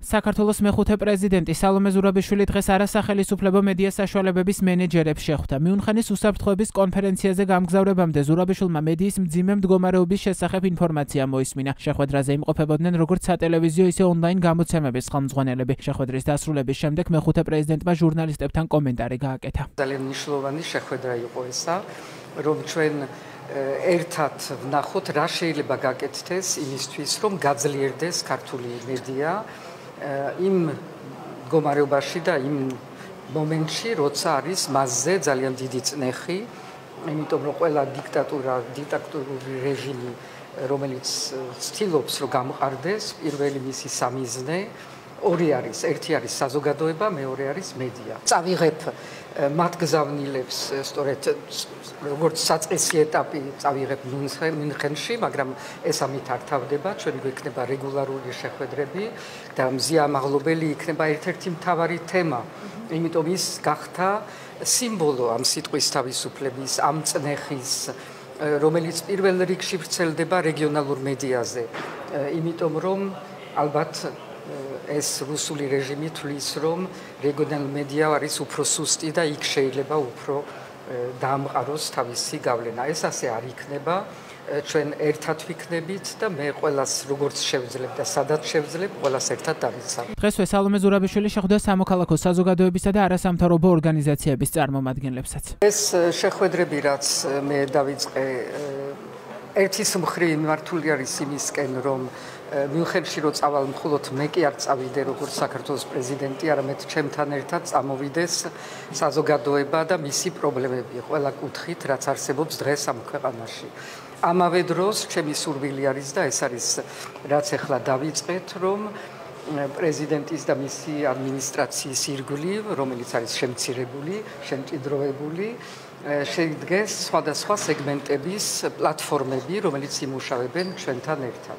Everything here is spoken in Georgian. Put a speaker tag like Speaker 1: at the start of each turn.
Speaker 1: საქართველოს მეხუთე პრეზიდენტი სალომე ზურაბიშვილი დღეს არასახელისუფლებო მედია საშუალებების მენეჯერებს შეხვდა. მიუნხენის უსაფრთხოების კონფერენციაზე გამგზავრებამდე ზურაბიშვილმა მედიის მძიმე მდგომარეობის შესახებ ინფორმაცია მოისმინა. შეხვედრაზე იმყოფებოდნენ როგორც სატელევიზიო, ისე ონლაინ გამოცემების ხელმძღვანელები. შეხვედრის დასრულების შემდეგ მეხუთე პრეზიდენტმა ჟურნალისტებთან კომენტარი გააკეთა.
Speaker 2: ძალიან მნიშვნელოვანი შეხვედრა იყო ესა, რომ ჩვენ ერთად ვნახოთ, რა შეიძლება გაკეთდეს იმისთვის, რომ გაძლიერდეს ქართული მედია იმ მდგომარეობაში და იმ მომენტში, როცა არის მასზე ძალიან დიდი წნეხი, იმიტომ რომ ყველა დიქტატურული რეჟიმი, რომელიც ცდილობს, რომ გამყარდეს, პირველი მისი სამიზნე ორი არის, ერთი არის საზოგადოება, მეორე არის მედია. წავიღებ მათ გზავნილებს, სწორედ როგორც საწყისი ეტაპი წავიღებ მიუნხენში, მაგრამ ეს ამით არ თავდება, ჩვენ გვექნება რეგულარული შეხვედრები და მზია ამაღლობელი იქნება ერთ-ერთი მთავარი თემა, იმიტომ ის გახდა სიმბოლო ამ სიტყვის თავისუფლების, ამ წნეხის, რომელიც პირველ რიგში ვრცელდება რეგიონალურ მედიაზე, იმიტომ რომ ალბათ ეს რუსული რეჟიმი თვლის, რომ რეგიონალური მედია არის უფრო სუსტი და იქ შეიძლება უფრო დაამყაროს თავისი გავლენა. ეს ასე არ იქნება, ჩვენ ერთად ვიქნებით და მე ყველას როგორც შევძლებ და სადაც შევძლებ, ყველას ერთად დავიცავ.
Speaker 1: დღესვე სალომე ზურაბიშვილი შეხვდა სამოქალაქო საზოგადოებისა და არასამთავრობო ორგანიზაციების წარმომადგენლებსაც.
Speaker 2: ეს შეხვედრები, რაც მე დავიწყე, ერთის მხრივ მიმართული არის იმისკენ, რომ მიუნხენში რო წავალ, მხოლოდ მე კი არ წავიდე როგორც საქართველოს პრეზიდენტი, არამედ ჩემთან ერთად წამოვიდეს საზოგადოება და მისი პრობლემები ყველა კუთხით, რაც არსებობს დღეს ამ ქვეყანაში. ამავე დროს ჩემი სურვილი არის და ეს არის რაც ახლა დავიწყეთ, რომ პრეზიდენტის და მისი ადმინისტრაციის ირგვლივ, რომელიც არის შემცირებული, შემჭიდროვებული, შეიდგეს სხვადასხვა სეგმენტების პლატფორმები, რომელიც იმუშავებენ ჩვენთან ერთად.